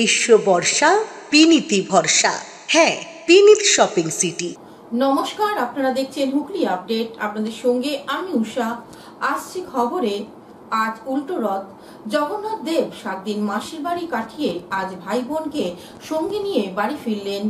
গ্রীষ্ম বর্ষা বিনীতি ভরসা। হ্যাঁ, বিনীত শপিং সিটি। নমস্কার, আপনারা দেখছেন হুগলি আপডেট। আপনাদের সঙ্গে আমি উষা। আসছি খবরে। আজ উল্টো রথ। জগন্নাথ দেব 7 দিন মাসির বাড়ি কাটিয়ে আজ ভাই বোনকে সঙ্গে নিয়ে বাড়ি ফিরলেন।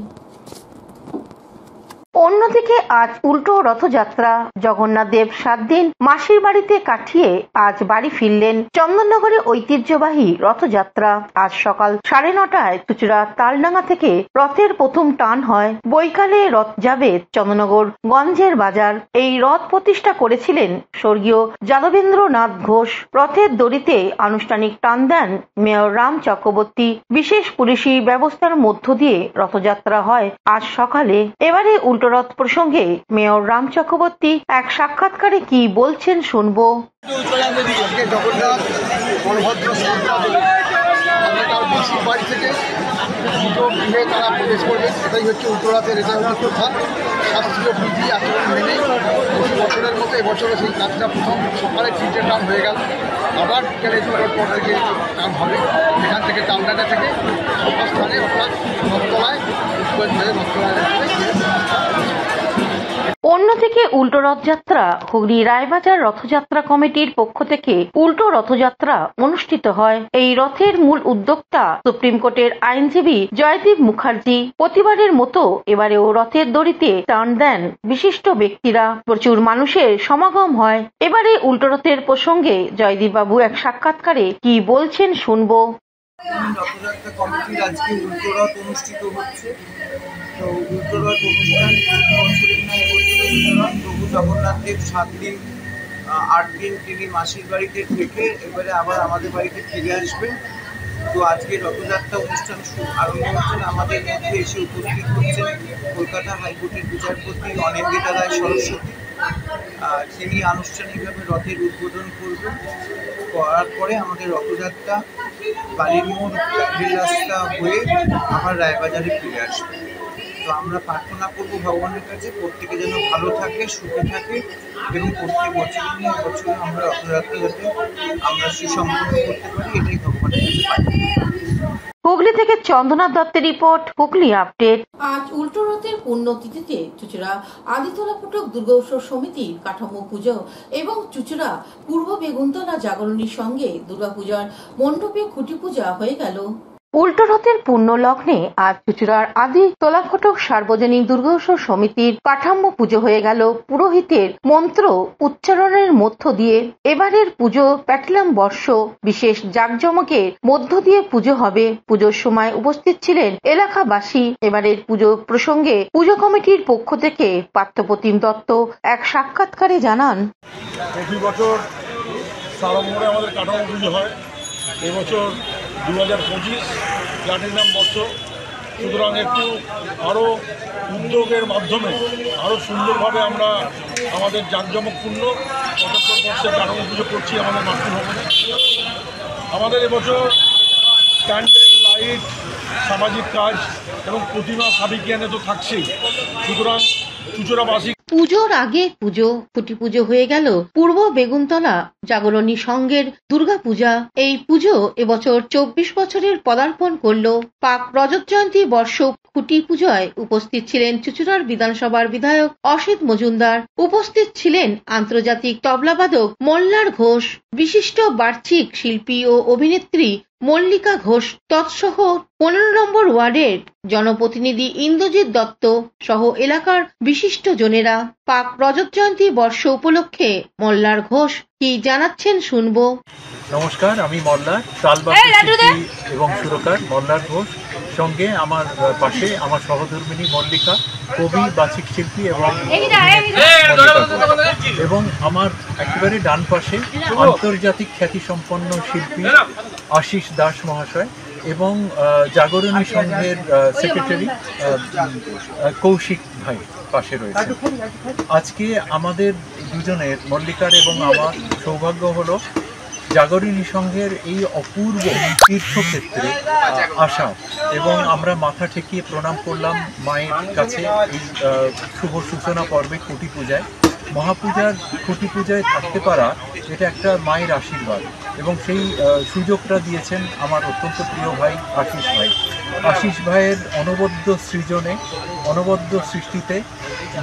অন্যদিকে আজ উল্টো রথযাত্রা। জগন্নাথ দেব 7 দিন মাসির বাড়িতে কাটিয়ে আজ বাড়ি ফিরলেন। চন্দননগরে ঐতিহ্যবাহী রথযাত্রা আজ সকাল 9:30টায় চুচুড়া তালডাঙ্গা থেকে রথের প্রথম টান হয়। বৈকালে রথ যাবে চন্দননগর গঞ্জের বাজার। এই রথ প্রতিষ্ঠা করেছিলেন স্বর্গীয় যাদবেন্দ্রনাথ ঘোষ। রথের দড়িতে আনুষ্ঠানিক টান দেন মেয়র রাম চক্রবর্তী। বিশেষ পুলিশি ব্যবস্থার মধ্য দিয়ে রথযাত্রা হয় আজ সকালে। এবারে উল্টো রথ প্রসঙ্গে মেয়র রাম চক্রবর্তী এক সাক্ষাৎকারে কি বলছেন শুনবো। বাড়ি থেকে দুটো গৃহে তারা প্রবেশ করবে, সেটাই হচ্ছে উল্টো রথের। এটা হচ্ছে প্রথা, শাস্ত্রীয় বিধি আচরণ মেনে প্রতি বছরের মতো এবছরও সেই কাজটা প্রথম সকালে 3টে টান হয়ে গেল। আবার বিকেলে 2টোর পর থেকে টান হবে। এখান থেকে তালডাঙ্গা থেকে সর্বস্থানে অর্থাৎ রথতলায় অন্যদিকে উল্টো রথযাত্রা হুগলি রায়বাজার রথযাত্রা কমিটির পক্ষ থেকে উল্টো রথযাত্রা অনুষ্ঠিত হয়। এই রথের মূল উদ্যোক্তা সুপ্রিম কোর্টের আইনজীবী জয়দীপ মুখার্জি। প্রতিবারের মতো এবারেও রথের দড়িতে টান দেন বিশিষ্ট ব্যক্তিরা। প্রচুর মানুষের সমাগম হয়। এবারে উল্টো রথের প্রসঙ্গে জয়দীপ বাবু এক সাক্ষাৎকারে কি বলছেন শুনবো। রথযাত্রা কমিটির আজকে উল্টো রথ অনুষ্ঠিত হচ্ছে। তো উল্টো রথ অনুষ্ঠান বছরের নয়, এবছরের রথ প্রভু জগন্নাথ দেব 7 দিন 8 দিন তিনি মাসির বাড়িতে থেকে এবারে আবার আমাদের বাড়িতে ফিরে আসবেন। তো আজকে রথযাত্রা অনুষ্ঠান আরম্ভ হচ্ছেন। আমাদের মধ্যে এসে উপস্থিত হচ্ছেন কলকাতা হাইকোর্টের বিচারপতি অনিন্দিতা রায় সরস্বতী। তিনি আনুষ্ঠানিকভাবে রথের উদ্বোধন করবেন। করার পরে আমাদের রথযাত্রা বালির মোড় রেল রাস্তা হয়ে আবার রায়বাজারে ফিরে আসবে। তো আমরা প্রার্থনা করবো ভগবানের কাছে প্রত্যেকে যেন ভালো থাকে, সুখে থাকে এবং প্রত্যেক বছর নিয়ে বছরে আমরা রথযাত্রা যাতে আমরা সুসম্পন্ন করতে পারি, এটাই ভগবানের কাছে পাই। হুগলি থেকে চন্দ্রনাথ দত্তের রিপোর্ট, হুগলি আপডেট। আজ উল্টো রথের পুণ্যতিথিতে চুচুড়া আদিতলা ফটক দুর্গা উৎসব সমিতির কাঠামো পুজো এবং চুচুড়া পূর্ব বেগুনতলা জাগরণীর সঙ্গে দুর্গাপূজার মণ্ডপে খুঁটি পূজা হয়ে গেল। উল্টো রথের পুণ্য লগ্নে আজ চুচুড়ার আদি তোলা ফটক সার্বজনীন দুর্গোৎসব সমিতির কাঠামো পুজো হয়ে গেল পুরোহিতের মন্ত্র উচ্চারণের মধ্য দিয়ে। এবারের পুজো প্যাটলাম বর্ষ বিশেষ জাঁকজমকের মধ্য দিয়ে পুজো হবে। পুজোর সময় উপস্থিত ছিলেন এলাকাবাসী। এবারের পুজো প্রসঙ্গে পুজো কমিটির পক্ষ থেকে পার্থপ্রতিম দত্ত এক সাক্ষাৎকারে জানান, প্রতি বছর সারম্বরে আমাদের কাঠামো পুজো হয়। এবছর 2025 প্ল্যাটিনাম বর্ষ, সুতরাং একটু আরও উদ্যোগের মাধ্যমে আরও সুন্দরভাবে আমরা আমাদের জাঁকজমকপূর্ণ 75 বর্ষের কাঠামো পুজো করছি আমাদের মাতৃভবনে। আমাদের এবছর ক্যান্ডেল লাইট, সামাজিক কাজ এবং প্রতিমা সাবিকিয়ানে তো থাকছেই। সুতরাং চুচুড়াবাসী পুজোর আগে পুজো, খুঁটি পুজো হয়ে গেল পূর্ব বেগুনতলা জাগরণী সংঘের দুর্গা পূজা। এই পুজো এবছর 24 বছরের পদার্পণ করল। পাক রজত জয়ন্তী বর্ষ খুঁটি পুজোয় উপস্থিত ছিলেন চুচুড়ার বিধানসভার বিধায়ক অসিত মজুমদার। উপস্থিত ছিলেন আন্তর্জাতিক তবলাবাদক মল্লার ঘোষ, বিশিষ্ট বার্ষিক শিল্পী ও অভিনেত্রী মল্লিকা ঘোষ, তৎসহ 15 নম্বর ওয়ার্ডের জনপ্রতিনিধি ইন্দ্রজিৎ দত্ত সহ এলাকার বিশিষ্ট জনেরা। পাক রজত জয়ন্তী বর্ষ উপলক্ষে মল্লার ঘোষ কি জানাচ্ছেন শুনবো। নমস্কার, আমি মল্লার তালবাদক এবং সুরকার মল্লার ঘোষ। সঙ্গে আমার পাশে আমার সহধর্মিনী মল্লিকা, কবি, বাচিক শিল্পী এবং আমার একেবারে ডান পাশে আন্তর্জাতিক খ্যাতিসম্পন্ন শিল্পী আশিস দাস মহাশয় এবং জাগরণী সংঘের সেক্রেটারি কৌশিক ভাই পাশে রয়েছে। আজকে আমাদের দুজনের, মল্লিকার এবং আমার, সৌভাগ্য হলো জাগরণী সংঘের এই অপূর্ব তীর্থক্ষেত্রে আসা এবং আমরা মাথা ঠেকিয়ে প্রণাম করলাম মায়ের কাছে এই শুভ সূচনা পর্বে খুঁটি পূজায়। মহাপূজার খুঁটি পূজায় থাকতে পারা এটা একটা মায়ের আশীর্বাদ, এবং সেই সুযোগটা দিয়েছেন আমার অত্যন্ত প্রিয় ভাই আশিস ভাই। আশিস ভাইয়ের অনবদ্য সৃজনে, অনবদ্য সৃষ্টিতে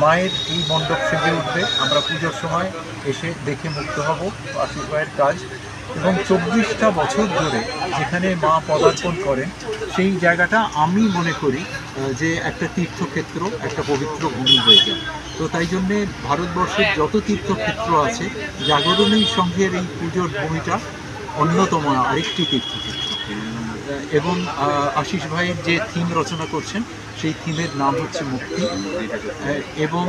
মায়ের এই মণ্ডপ সেজে উঠবে। আমরা পুজোর সময় এসে দেখে মুগ্ধ হব আশিস ভাইয়ের কাজ। এবং 24টা বছর ধরে যেখানে মা পদার্পণ করেন, সেই জায়গাটা আমি মনে করি যে একটা তীর্থক্ষেত্র, একটা পবিত্র ভূমি হয়ে যায়। তো তাই জন্যে ভারতবর্ষের যত তীর্থক্ষেত্র আছে, জাগরণী সংঘের এই পুজোর ভূমিটা অন্যতম আরেকটি তীর্থক্ষেত্র। এবং আশিস ভাইয়ের যে থিম রচনা করছেন, সেই থিমের নাম হচ্ছে মুক্তি। এবং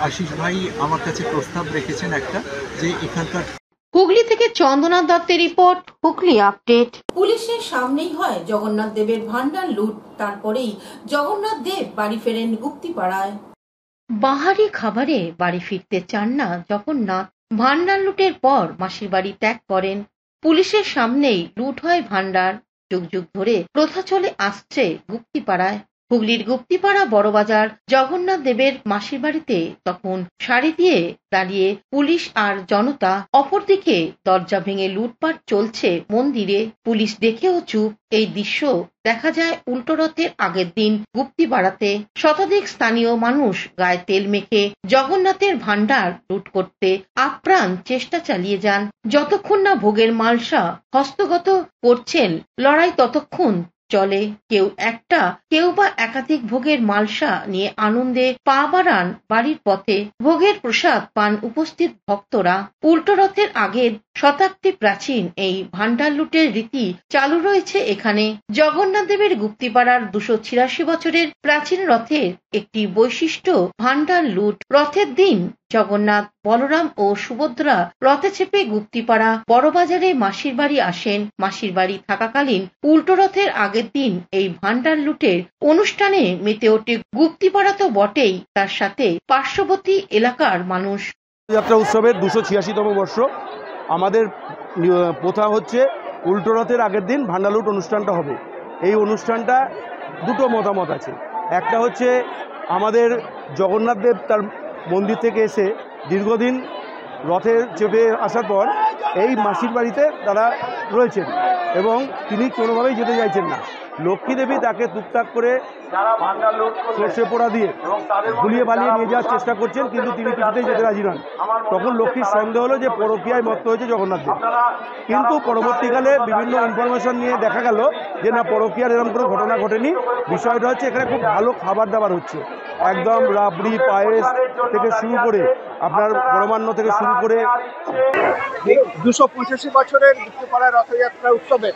আশিস ভাই আমার কাছে প্রস্তাব রেখেছেন একটা, যে এখানকার। হুগলি থেকে চন্দনা দত্তের রিপোর্ট, হুগলি আপডেট। পুলিশের সামনেই হয় জগন্নাথ দেবের ভান্ডার লুট, তারপরেই জগন্নাথ দেব বাড়ি ফেরেন গুপ্তিপাড়ায়। বাহারি খাবারে বাড়ি ফিরতে চান না জগন্নাথ। ভান্ডার লুটের পর মাসির বাড়ি ত্যাগ করেন। পুলিশের সামনেই লুট হয় ভান্ডার। যুগ যুগ ধরে প্রথা চলে আসছে গুপ্তিপাড়ায়। হুগলির গুপ্তিপাড়া বড়বাজার জগন্নাথ দেবের মাসির বাড়িতে তখন সারি দিয়ে দাঁড়িয়ে পুলিশ আর জনতা। অপরদিকে দরজা ভেঙে লুটপাট চলছে মন্দিরে। পুলিশ দেখেও চুপ। এই দৃশ্য দেখা যায় উল্টো রথের আগের দিন গুপ্তিপাড়াতে। শতাধিক স্থানীয় মানুষ গায়ে তেল মেখে জগন্নাথের ভান্ডার লুট করতে আপ্রাণ চেষ্টা চালিয়ে যান। যতক্ষণ না ভোগের মালসা হস্তগত করছেন, লড়াই ততক্ষণ চলে। কেউ একটা, কেউ বা একাধিক ভোগের মালসা নিয়ে আনন্দে পা বাড়ান বাড়ির পথে। ভোগের প্রসাদ পান উপস্থিত ভক্তরা। উল্টো রথের আগের শতাব্দী প্রাচীন এই ভান্ডার লুটের রীতি চালু রয়েছে এখানে। জগন্নাথ দেবের গুপ্তিপাড়ার 286 বছরের প্রাচীন রথের একটি বৈশিষ্ট্য ভান্ডার লুট। রথের দিন জগন্নাথ, বলরাম ও সুভদ্রা রথে চেপে গুপ্তিপাড়া বড়বাজারে মাসির বাড়ি আসেন। মাসির বাড়ি থাকাকালীন উল্টো রথের আগের দিন এই ভান্ডার লুটের অনুষ্ঠানে মেতে ওঠে গুপ্তিপাড়া তো বটেই, তার সাথে পার্শ্ববর্তী এলাকার মানুষ। যাত্রা উৎসবের 286তম বর্ষ। আমাদের প্রথা হচ্ছে উল্টো রথের আগের দিন ভান্ডার লুট অনুষ্ঠানটা হবে। এই অনুষ্ঠানটা দুটো মতামত আছে। একটা হচ্ছে আমাদের জগন্নাথ দেব তার মন্দির থেকে এসে দীর্ঘদিন রথে চেপে আসার পর এই মাসির বাড়িতে তারা রয়েছেন এবং তিনি কোনোভাবেই যেতে চাইছেন না। লক্ষ্মী দেবী তাকে টুকটাক করে সর্ষে পোড়া দিয়ে গুলিয়ে বালিয়ে নিয়ে যাওয়ার চেষ্টা করছেন, কিন্তু তিনি কিছুতেই যেতে রাজি নন। তখন লক্ষ্মীর সন্দেহ হলো যে পরকীয়ায় মত্ত হয়েছে জগন্নাথ দেব, কিন্তু পরবর্তীকালে বিভিন্ন ইনফরমেশন নিয়ে দেখা গেল যে না, পরকীয়ার এরকম কোনো ঘটনা ঘটেনি। বিষয়টা হচ্ছে এখানে খুব ভালো খাবার দাবার হচ্ছে, একদম রাবড়ি, পায়েস থেকে শুরু করে আপনার পরমান্ন থেকে শুরু করে 285 বছরের গুপ্তিপাড়া রথযাত্রা উৎসবে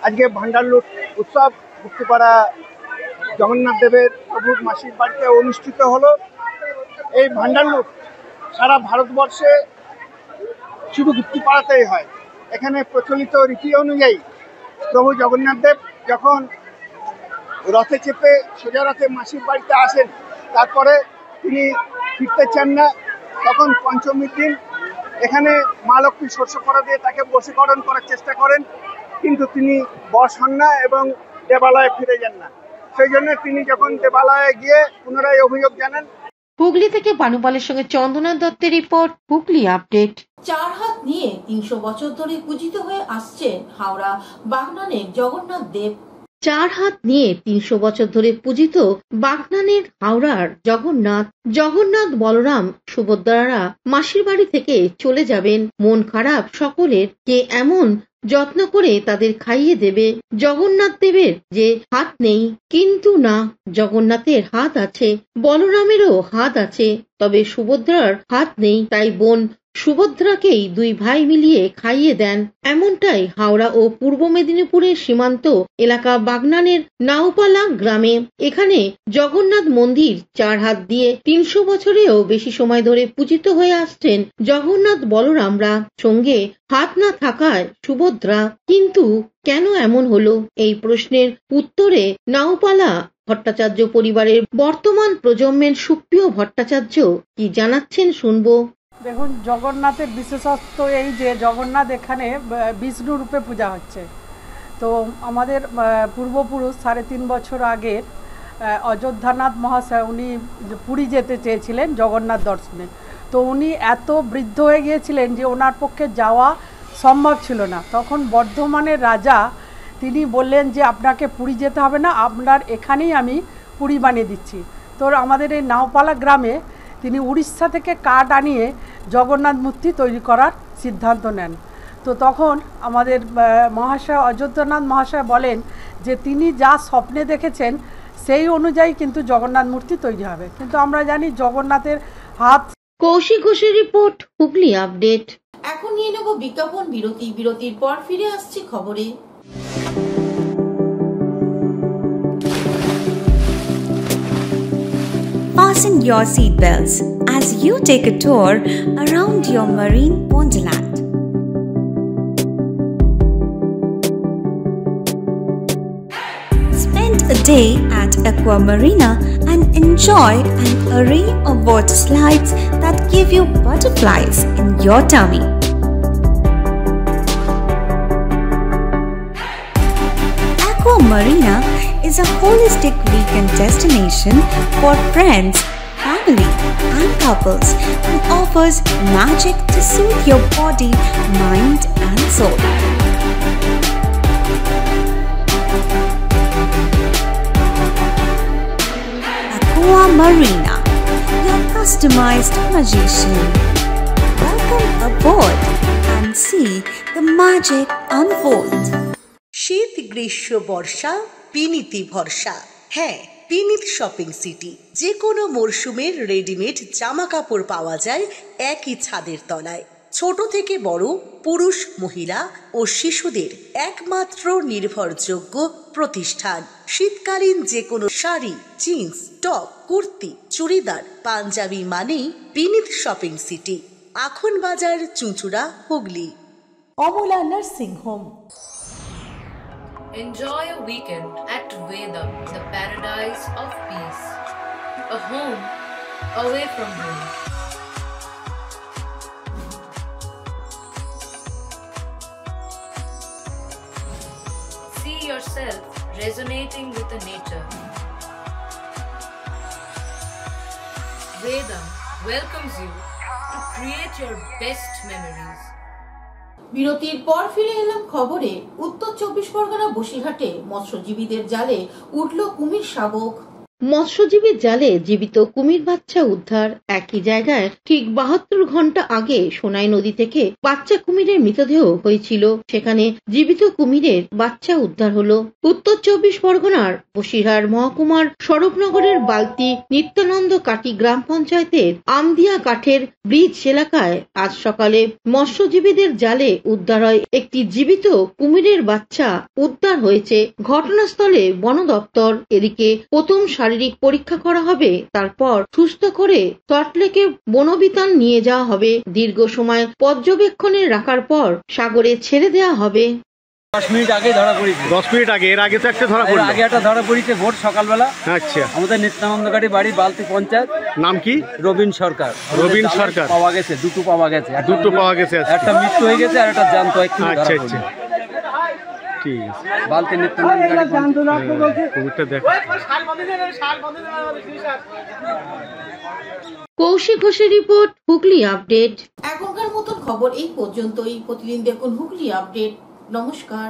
আজকে ভান্ডার লুট উৎসব গুপ্তিপাড়া জগন্নাথ দেবের প্রভু মাসির বাড়িতে অনুষ্ঠিত হলো। এই ভান্ডার লুট সারা ভারতবর্ষে শুধু গুপ্তিপাড়াতেই হয়। এখানে প্রচলিত রীতি অনুযায়ী প্রভু জগন্নাথ দেব যখন রথে চেপে সোজা রথে মাসির বাড়িতে আসেন, তারপরে তিনি ফিরতে চান না, তখন পঞ্চমীর দিন এখানে মা লক্ষ্মী সর্ষে পোড়া দিয়ে তাকে বশীকরণ করার চেষ্টা করেন, কিন্তু তিনি বশ হন না এবং দেবালয়ে ফিরে যান না। সেই জন্য তিনি যখন দেবালয়ে গিয়ে পুনরায় অভিযোগ জানান। হুগলি থেকে বানুপালের সঙ্গে চন্দনা দত্তের রিপোর্ট, হুগলি আপডেট। 4 হাত নিয়ে 300 বছর ধরে পূজিত হয়ে আসছেন হাওড়া বাগনানের জগন্নাথ দেব। 4 হাত নিয়ে 300 বছর ধরে পূজিত বাগনানের হাওড়ার জগন্নাথ। জগন্নাথ, বলরাম, সুভদ্রারা মাসির বাড়ি থেকে চলে যাবেন। মন খারাপ সকলের। কে এমন যত্ন করে তাদের খাইয়ে দেবে? জগন্নাথ দেবের যে হাত নেই, কিন্তু না, জগন্নাথের হাত আছে, বলরামেরও হাত আছে, তবে সুভদ্রার হাত নেই। তাই বোন সুভদ্রাকেই 2 ভাই মিলিয়ে খাইয়ে দেন। এমনটাই হাওড়া ও পূর্ব মেদিনীপুরের সীমান্ত এলাকা বাগনানের নাওপালা গ্রামে। এখানে জগন্নাথ মন্দির 4 হাত দিয়ে 300 বছরেও বেশি সময় ধরে পূজিত হয়ে আসছেন জগন্নাথ বলরামরা, সঙ্গে হাত না থাকায় সুভদ্রা। কিন্তু কেন এমন হলো? এই প্রশ্নের উত্তরে নাওপালা ভট্টাচার্য পরিবারের বর্তমান প্রজন্মের সুপ্রিয় ভট্টাচার্য কি জানাচ্ছেন শুনবো। দেখুন, জগন্নাথের বিশেষত্ব এই যে জগন্নাথ এখানে বিষ্ণু রূপে পূজা হচ্ছে। তো আমাদের পূর্বপুরুষ 3.5 বছর আগের অযোধ্যানাথ মহাশয় উনি পুরী যেতে চেয়েছিলেন জগন্নাথ দর্শনে। তো তো উনি এত বৃদ্ধ হয়ে গিয়েছিলেন যে ওনার পক্ষে যাওয়া সম্ভব ছিল না। তখন বর্ধমানের রাজা তিনি বললেন যে আপনাকে পুরী যেতে হবে না, আপনার এখানেই আমি পুরী বানিয়ে দিচ্ছি। তো আমাদের এই নাওপালা গ্রামে তিনি উড়িষ্যা থেকে কাঠ আনিয়ে জগন্নাথ মূর্তি তৈরি করার সিদ্ধান্ত নেন। তো তখন আমাদের মহাশয় অযোধ্যানাথ মহাশয় বলেন যে তিনি যা স্বপ্নে দেখেছেন সেই অনুযায়ী কিন্তু জগন্নাথ মূর্তি তৈরি হবে, কিন্তু আমরা জানি জগন্নাথের হাত। কৌশিক ঘোষের রিপোর্ট, হুগলি আপডেট। এখন নিয়ে নেব বিজ্ঞাপন বিরতি। বিরতির পর ফিরে আসছি খবরে। Fasten your seatbelts as you take a tour around your marine wonderland. Spend a day at Aqua Marina and enjoy an array of water slides that give you butterflies in your tummy. Aqua Marina is a holistic weekend destination for friends, family and couples and offers magic to soothe your body, mind and soul. Aqua Marina, your customized magician. Welcome aboard and see the magic unfold. শীত, গ্রীষ্ম, বর্ষা, বিনীতি ভরসা। হ্যাঁ, বিনীত shopping city. যে কোনো মরশুমের readymade জামা কাপড় পাওয়া যায় একই ছাদের তলায়। ছোট থেকে বড়, পুরুষ, মহিলা ও শিশুদের একমাত্র নির্ভরযোগ্য প্রতিষ্ঠান। শীতকালীন যে কোনো শাড়ি, জিন্স, টপ, কুর্তি, চুড়িদার, পাঞ্জাবি মানেই বিনীত শপিং সিটি। আখন বাজার, চুঁচুড়া, Hooghly. Amala nursing home. Enjoy a weekend at Vedam, the paradise of peace. A home away from home. See yourself resonating with the nature. Vedam welcomes you to create your best memories. বিরতির পর ফিরে এলাম খবরে। উত্তর 24 পরগনা বসিরহাটে মৎস্যজীবীদের জালে উঠল কুমির শাবক। মৎস্যজীবীর জালে জীবিত কুমির বাচ্চা উদ্ধার। একই জায়গায় ঠিক 72 ঘন্টা আগে সোনাই নদী থেকে বাচ্চা কুমিরের মৃতদেহ হয়েছিল, সেখানে জীবিত কুমিরের বাচ্চা উদ্ধার হলো। উত্তর 24 পরগনার বসিরহাট মহকুমার স্বরূপনগরের বালতি নিত্যানন্দ কাটি গ্রাম পঞ্চায়েতের আমদিয়া কাঠের ব্রিজ এলাকায় আজ সকালে মৎস্যজীবীদের জালে উদ্ধার হয় একটি জীবিত কুমিরের বাচ্চা উদ্ধার হয়েছে। ঘটনাস্থলে বন দপ্তর। এদিকে প্রথম শারীরিক পরীক্ষা করা হবে, তারপর সুস্থ করে সল্টলেকে বনবিতান নিয়ে যাওয়া হবে। দীর্ঘ সময় পর্যবেক্ষণে রাখার পর সাগরে ছেড়ে দেওয়া হবে। 10 মিনিট আগে ধরা পড়েছে। 10 মিনিট আগে? এর আগে তো একটা ধরা পড়লো। আগে একটা ধরা পড়েছে ভোর সকালবেলা। আচ্ছা, আমাদের নিত্যানন্দকারী বাড়ি বালতি পঞ্চায়েত। নাম কি? রবিন সরকার। রবিন সরকার। পাওয়া গেছে, দুটো পাওয়া গেছে। দুটো পাওয়া গেছে, একটা মৃত্যু হয়ে গেছে আর একটা জ্যান্ত। আচ্ছা আচ্ছা, ঠিক আছে। বালতি নিত্যানন্দকারী কুমিরটা দেখ। কৌশিক ঘোষের রিপোর্ট, হুগলি আপডেট। এখনকার মতন খবর এই পর্যন্তই। প্রতিদিন দেখুন হুগলি আপডেট। নমস্কার।